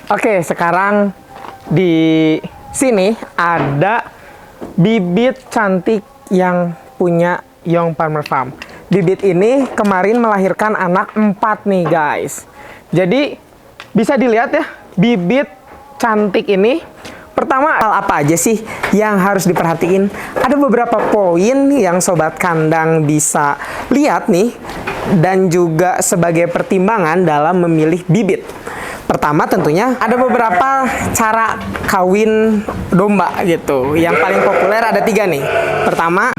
Oke, sekarang di sini ada bibit cantik yang punya Young Farmer Farm. Bibit ini kemarin melahirkan anak 4 nih guys. Jadi bisa dilihat ya, bibit cantik ini. Pertama, hal apa aja sih yang harus diperhatiin? Ada beberapa poin yang sobat kandang bisa lihat nih, dan juga sebagai pertimbangan dalam memilih bibit. Pertama tentunya ada beberapa cara kawin domba gitu. Yang paling populer ada 3 nih. Pertama,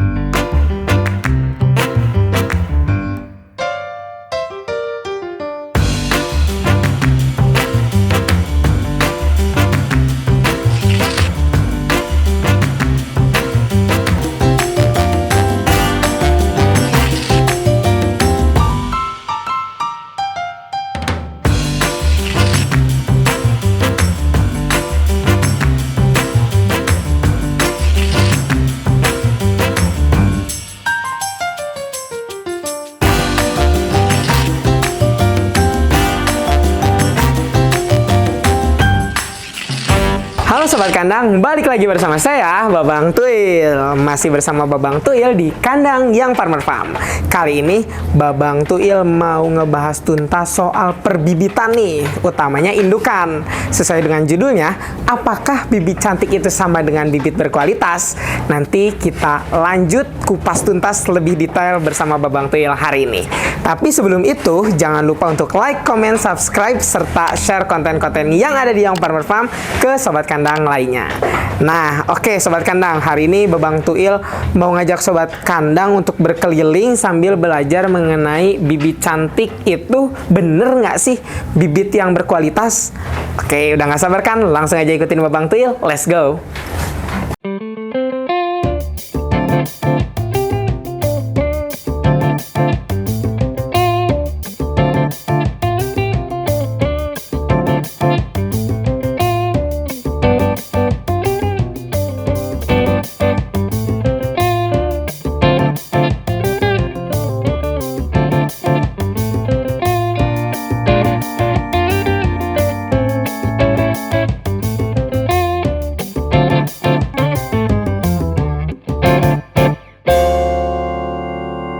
halo Sobat Kandang, balik lagi bersama saya, Babang Tuil. Masih bersama Babang Tuil di Kandang Young Farmer Farm. Kali ini, Babang Tuil mau ngebahas tuntas soal perbibitan nih, utamanya indukan. Sesuai dengan judulnya, apakah bibit cantik itu sama dengan bibit berkualitas? Nanti kita lanjut kupas tuntas lebih detail bersama Babang Tuil hari ini. Tapi sebelum itu, jangan lupa untuk like, comment, subscribe, serta share konten-konten yang ada di Young Farmer Farm ke Sobat Kandang lainnya. Nah, oke Sobat Kandang, hari ini Babang Tuil mau ngajak Sobat Kandang untuk berkeliling sambil belajar mengenai bibit cantik itu bener nggak sih bibit yang berkualitas? Oke, udah nggak sabar kan? Langsung aja ikutin Babang Tuil, let's go!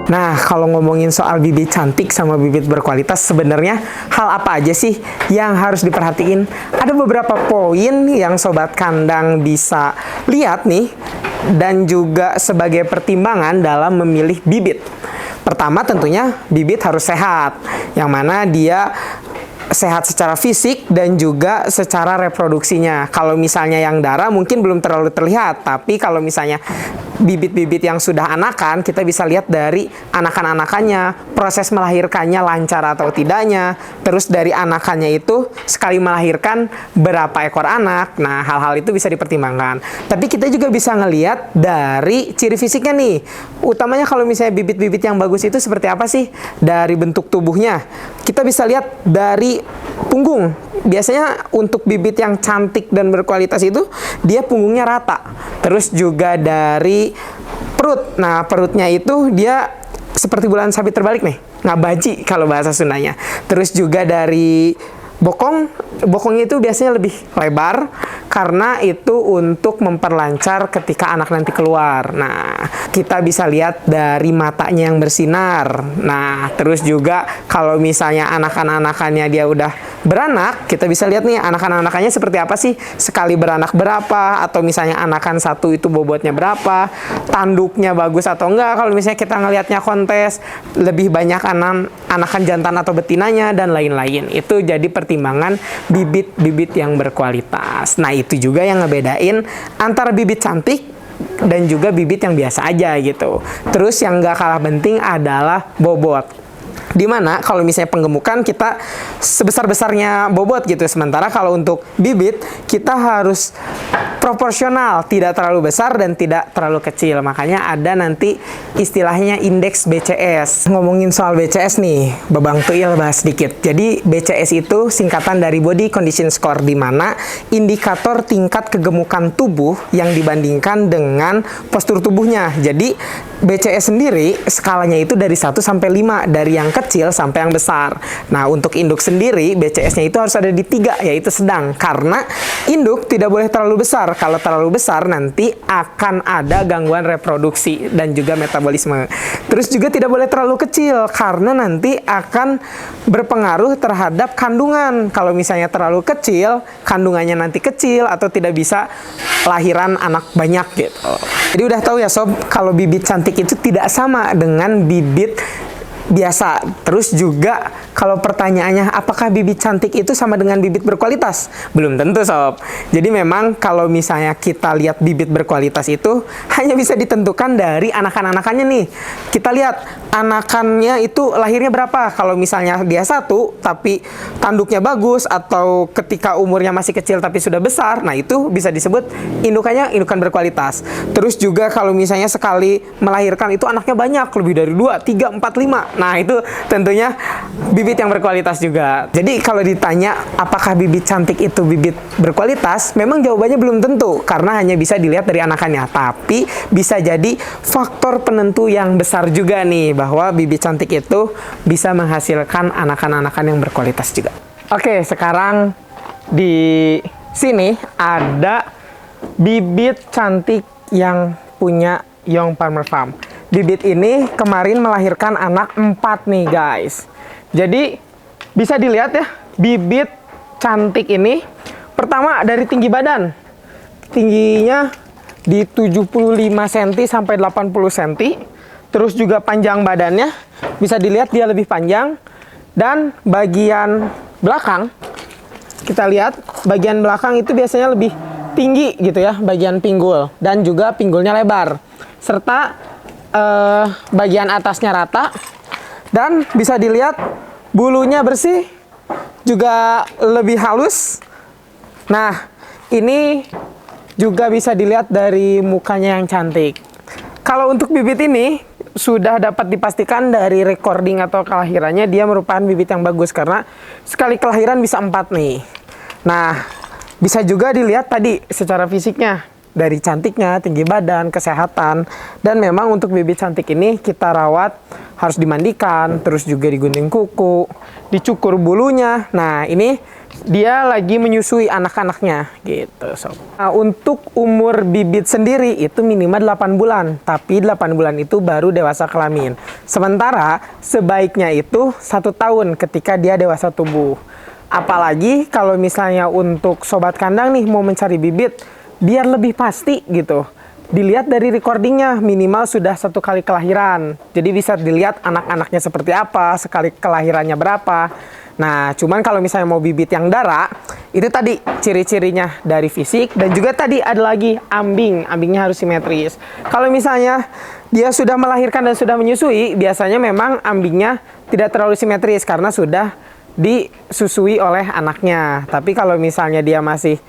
Nah, kalau ngomongin soal bibit cantik sama bibit berkualitas, sebenarnya hal apa aja sih yang harus diperhatiin? Ada beberapa poin yang Sobat Kandang bisa lihat nih, dan juga sebagai pertimbangan dalam memilih bibit. Pertama tentunya bibit harus sehat, yang mana dia sehat secara fisik dan juga secara reproduksinya. Kalau misalnya yang darah mungkin belum terlalu terlihat, tapi kalau misalnya bibit-bibit yang sudah anakan, kita bisa lihat dari anakan-anakannya, proses melahirkannya lancar atau tidaknya, terus dari anakannya itu sekali melahirkan berapa ekor anak. Nah, hal-hal itu bisa dipertimbangkan. Tapi kita juga bisa ngelihat dari ciri fisiknya nih. Utamanya kalau misalnya bibit-bibit yang bagus itu seperti apa sih? Dari bentuk tubuhnya. Kita bisa lihat dari punggung. Biasanya untuk bibit yang cantik dan berkualitas itu dia punggungnya rata. Terus juga dari perut. Nah, perutnya itu dia seperti bulan sabit terbalik nih, ngabaji kalau bahasa Sundanya. Terus juga dari bokongnya itu biasanya lebih lebar karena itu untuk memperlancar ketika anak nanti keluar. Nah, kita bisa lihat dari matanya yang bersinar. Nah, terus juga kalau misalnya anakan-anakannya dia udah beranak, kita bisa lihat nih anakan-anakannya seperti apa sih, sekali beranak berapa, atau misalnya anakan satu itu bobotnya berapa, tanduknya bagus atau enggak. Kalau misalnya kita ngelihatnya kontes, lebih banyak anakan jantan atau betinanya dan lain-lain. Itu jadi pertimbangan bibit-bibit yang berkualitas. Nah, itu juga yang ngebedain antara bibit cantik dan juga bibit yang biasa aja gitu. Terus yang nggak kalah penting adalah bobot. Dimana kalau misalnya penggemukan kita sebesar-besarnya bobot gitu. Sementara kalau untuk bibit kita harus proporsional, tidak terlalu besar dan tidak terlalu kecil. Makanya ada nanti istilahnya indeks BCS. Ngomongin soal BCS nih, Babang Tuil bahas sedikit. Jadi BCS itu singkatan dari Body Condition Score, di mana indikator tingkat kegemukan tubuh yang dibandingkan dengan postur tubuhnya. Jadi BCS sendiri skalanya itu dari 1 sampai 5, dari yang kecil sampai yang besar. Nah, untuk induk sendiri BCS-nya itu harus ada di 3, yaitu sedang. Karena induk tidak boleh terlalu besar. Kalau terlalu besar nanti akan ada gangguan reproduksi dan juga metabolisme. Terus juga tidak boleh terlalu kecil karena nanti akan berpengaruh terhadap kandungan. Kalau misalnya terlalu kecil, kandungannya nanti kecil atau tidak bisa lahiran anak banyak gitu. Jadi udah tahu ya sob, kalau bibit cantik itu tidak sama dengan bibit biasa. Terus juga kalau pertanyaannya apakah bibit cantik itu sama dengan bibit berkualitas? Belum tentu sob. Jadi memang kalau misalnya kita lihat bibit berkualitas itu hanya bisa ditentukan dari anakan-anakannya nih. Kita lihat anakannya itu lahirnya berapa. Kalau misalnya dia 1 tapi tanduknya bagus, atau ketika umurnya masih kecil tapi sudah besar, nah itu bisa disebut indukannya indukan berkualitas. Terus juga kalau misalnya sekali melahirkan itu anaknya banyak, lebih dari 2, 3, 4, 5. Nah, itu tentunya bibit yang berkualitas juga. Jadi kalau ditanya apakah bibit cantik itu bibit berkualitas, memang jawabannya belum tentu karena hanya bisa dilihat dari anakannya. Tapi bisa jadi faktor penentu yang besar juga nih, bahwa bibit cantik itu bisa menghasilkan anakan-anakan yang berkualitas juga. Oke, sekarang di sini ada bibit cantik yang punya Young Farmer Farm. Bibit ini kemarin melahirkan anak 4 nih guys. Jadi bisa dilihat ya, bibit cantik ini pertama dari tinggi badan. Tingginya di 75 cm sampai 80 cm. Terus juga panjang badannya bisa dilihat dia lebih panjang. Dan bagian belakang, kita lihat bagian belakang itu biasanya lebih tinggi gitu ya, bagian pinggul. Dan juga pinggulnya lebar. Serta bagian atasnya rata, dan bisa dilihat bulunya bersih, juga lebih halus. Nah, ini juga bisa dilihat dari mukanya yang cantik. Kalau untuk bibit ini sudah dapat dipastikan dari recording atau kelahirannya dia merupakan bibit yang bagus karena sekali kelahiran bisa 4 nih. Nah, bisa juga dilihat tadi secara fisiknya, dari cantiknya, tinggi badan, kesehatan. Dan memang untuk bibit cantik ini kita rawat, harus dimandikan, terus juga digunting kuku, dicukur bulunya. Nah, ini dia lagi menyusui anak-anaknya gitu sob. Nah, untuk umur bibit sendiri itu minimal 8 bulan, tapi 8 bulan itu baru dewasa kelamin. Sementara sebaiknya itu 1 tahun ketika dia dewasa tubuh. Apalagi kalau misalnya untuk sobat kandang nih mau mencari bibit biar lebih pasti gitu, dilihat dari recordingnya minimal sudah 1 kali kelahiran. Jadi bisa dilihat anak-anaknya seperti apa, sekali kelahirannya berapa. Nah, cuman kalau misalnya mau bibit yang darah, itu tadi ciri-cirinya dari fisik, dan juga tadi ada lagi ambing. Ambingnya harus simetris. Kalau misalnya dia sudah melahirkan dan sudah menyusui, biasanya memang ambingnya tidak terlalu simetris karena sudah disusui oleh anaknya. Tapi kalau misalnya dia masih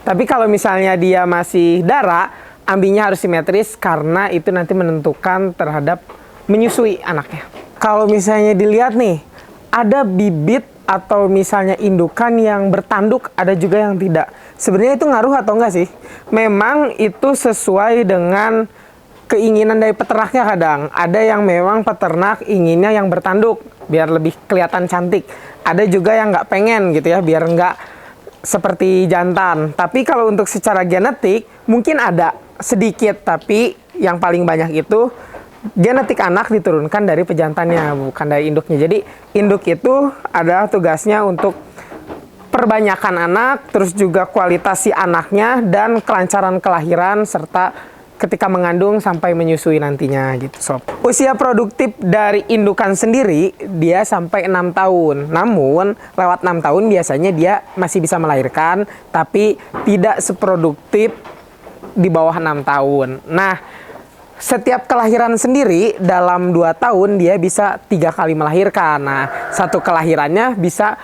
Tapi kalau misalnya dia masih darah, ambingnya harus simetris karena itu nanti menentukan terhadap menyusui anaknya. Kalau misalnya dilihat nih, ada bibit atau misalnya indukan yang bertanduk, ada juga yang tidak. Sebenarnya itu ngaruh atau enggak sih? Memang itu sesuai dengan keinginan dari peternaknya kadang. Ada yang memang peternak inginnya yang bertanduk, biar lebih kelihatan cantik. Ada juga yang nggak pengen gitu ya, biar nggak seperti jantan. Tapi kalau untuk secara genetik mungkin ada sedikit, tapi yang paling banyak itu genetik anak diturunkan dari pejantannya, bukan dari induknya. Jadi induk itu adalah tugasnya untuk perbanyakan anak, terus juga kualitas si anaknya, dan kelancaran kelahiran, serta ketika mengandung sampai menyusui nantinya gitu sob. Usia produktif dari indukan sendiri dia sampai 6 tahun. Namun lewat 6 tahun biasanya dia masih bisa melahirkan, tapi tidak seproduktif di bawah 6 tahun. Nah, setiap kelahiran sendiri dalam 2 tahun dia bisa 3 kali melahirkan. Nah, 1 kelahirannya bisa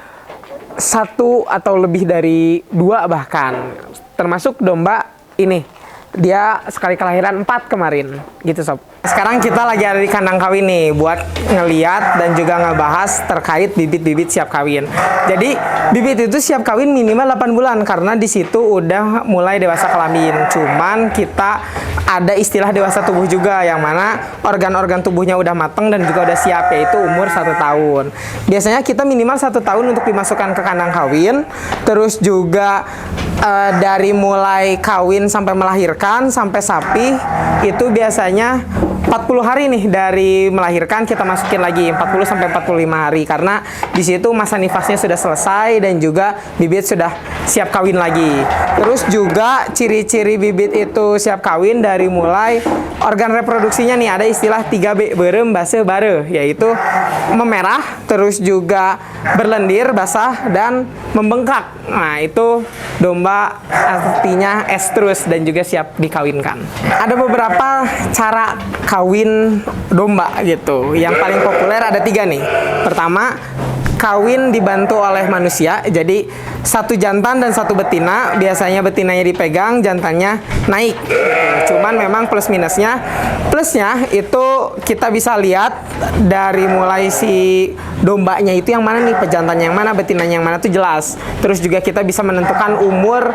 1 atau lebih dari 2 bahkan. Termasuk domba ini. Dia sekali kelahiran 4 kemarin, gitu sob. Sekarang kita lagi ada di kandang kawin nih, buat ngeliat dan juga ngebahas terkait bibit-bibit siap kawin. Jadi bibit itu siap kawin minimal 8 bulan karena di situ udah mulai dewasa kelamin. Cuman kita ada istilah dewasa tubuh juga, yang mana organ-organ tubuhnya udah matang dan juga udah siap, yaitu umur 1 tahun. Biasanya kita minimal 1 tahun untuk dimasukkan ke kandang kawin. Terus juga dari mulai kawin sampai melahirkan sampai sapi itu biasanya 40 hari nih dari melahirkan kita masukin lagi 40 sampai 45 hari, karena di situ masa nifasnya sudah selesai dan juga bibit sudah siap kawin lagi. Terus juga ciri-ciri bibit itu siap kawin dari mulai organ reproduksinya nih, ada istilah 3B, berem, base, bare, yaitu memerah, terus juga berlendir, basah, dan membengkak. Nah, itu domba artinya estrus dan juga siap dikawinkan. Ada beberapa cara kawin domba gitu. Yang paling populer ada 3 nih. Pertama, kawin dibantu oleh manusia, jadi 1 jantan dan 1 betina. Biasanya betinanya dipegang, jantannya naik. Cuman memang plus minusnya, plusnya itu kita bisa lihat dari mulai si dombanya itu yang mana nih, pejantannya yang mana, betinanya yang mana tuh jelas. Terus juga kita bisa menentukan umur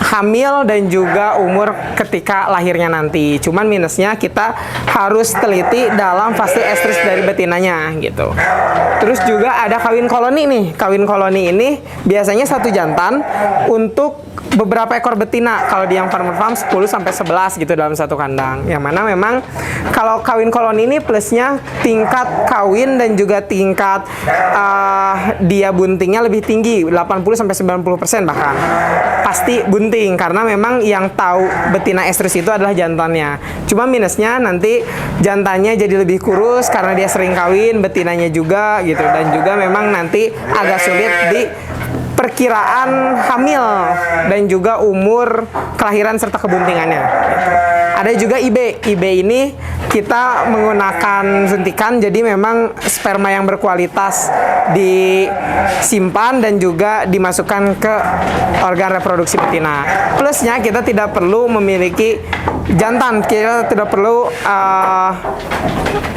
hamil dan juga umur ketika lahirnya nanti. Cuman minusnya kita harus teliti dalam fase estrus dari betinanya gitu. Terus juga ada kawin koloni nih. Kawin koloni ini biasanya 1 jantan untuk beberapa ekor betina. Kalau di yang farmer farm 10 sampai 11 gitu dalam satu kandang. Yang mana memang kalau kawin koloni ini plusnya tingkat kawin dan juga tingkat dia buntingnya lebih tinggi, 80 sampai 90% bahkan. Pasti bunting karena memang yang tahu betina estrus itu adalah jantannya. Cuma minusnya nanti jantannya jadi lebih kurus karena dia sering kawin, betinanya juga gitu, dan juga memang nanti agak sulit di perkiraan hamil dan juga umur kelahiran serta kebuntingannya gitu. Ada juga IB. IB ini kita menggunakan suntikan, jadi memang sperma yang berkualitas disimpan dan juga dimasukkan ke organ reproduksi betina. Plusnya kita tidak perlu memiliki jantan, kita tidak perlu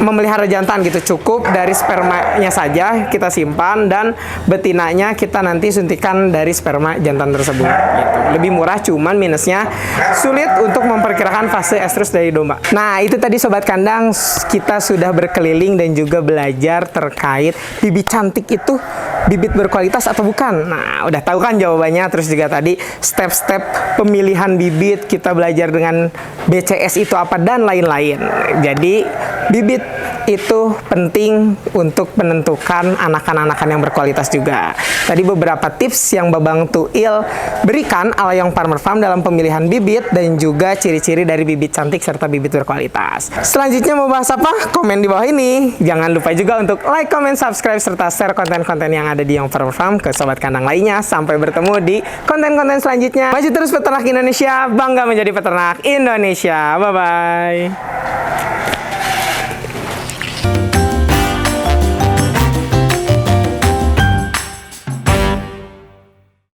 memelihara jantan gitu, cukup dari spermanya saja kita simpan dan betinanya kita nanti suntikan dari sperma jantan tersebut gitu. Lebih murah, cuman minusnya sulit untuk memperkirakan fase estrus dari domba. Nah, itu tadi sobat kandang, kita sudah berkeliling dan juga belajar terkait bibit cantik itu bibit berkualitas atau bukan. Nah, udah tahu kan jawabannya. Terus juga tadi step-step pemilihan bibit, kita belajar dengan BCS itu apa dan lain-lain. Jadi bibit itu penting untuk menentukan anakan-anakan yang berkualitas juga. Tadi beberapa tips yang Babang Tuil berikan ala Young Farmer Farm dalam pemilihan bibit dan juga ciri-ciri dari bibit cantik serta bibit berkualitas. Selanjutnya mau bahas apa? Komen di bawah ini. Jangan lupa juga untuk like, comment, subscribe, serta share konten-konten yang ada di Young Farmer Farm ke sobat kandang lainnya. Sampai bertemu di konten-konten selanjutnya. Maju terus peternak Indonesia, bangga menjadi peternak Indonesia. Bye-bye.